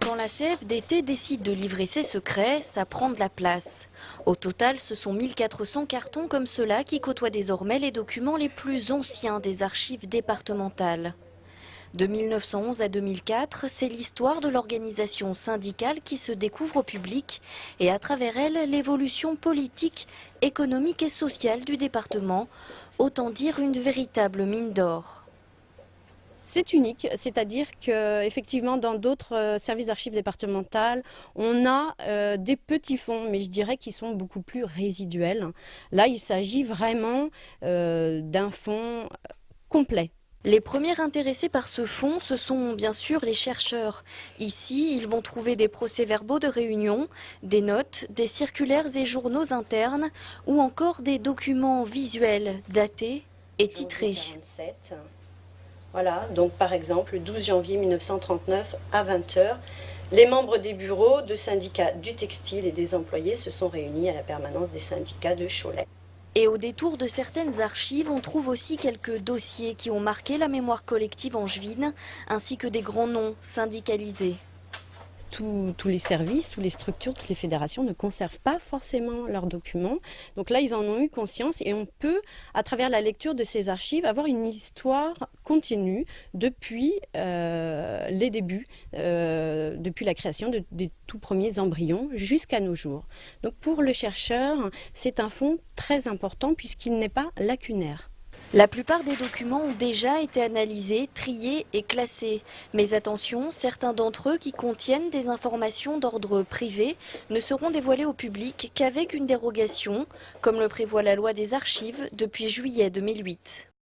Quand la CFDT décide de livrer ses secrets, ça prend de la place. Au total, ce sont 1400 cartons comme cela qui côtoient désormais les documents les plus anciens des archives départementales. De 1911 à 2004, c'est l'histoire de l'organisation syndicale qui se découvre au public et à travers elle, l'évolution politique, économique et sociale du département, autant dire une véritable mine d'or. C'est unique, c'est-à-dire qu'effectivement dans d'autres services d'archives départementales, on a des petits fonds, mais je dirais qu'ils sont beaucoup plus résiduels. Là, il s'agit vraiment d'un fonds complet. Les premiers intéressés par ce fonds, ce sont bien sûr les chercheurs. Ici, ils vont trouver des procès-verbaux de réunion, des notes, des circulaires et journaux internes ou encore des documents visuels datés et titrés. Voilà, donc par exemple, le 12 janvier 1939 à 20h, les membres des bureaux de syndicats du textile et des employés se sont réunis à la permanence des syndicats de Cholet. Et au détour de certaines archives, on trouve aussi quelques dossiers qui ont marqué la mémoire collective angevine, ainsi que des grands noms syndicalisés. Tous les services, toutes les structures, toutes les fédérations ne conservent pas forcément leurs documents. Donc là, ils en ont eu conscience et on peut, à travers la lecture de ces archives, avoir une histoire continue depuis les débuts, depuis la création des tout premiers embryons jusqu'à nos jours. Donc pour le chercheur, c'est un fonds très important puisqu'il n'est pas lacunaire. La plupart des documents ont déjà été analysés, triés et classés. Mais attention, certains d'entre eux qui contiennent des informations d'ordre privé ne seront dévoilés au public qu'avec une dérogation, comme le prévoit la loi des archives depuis juillet 2008.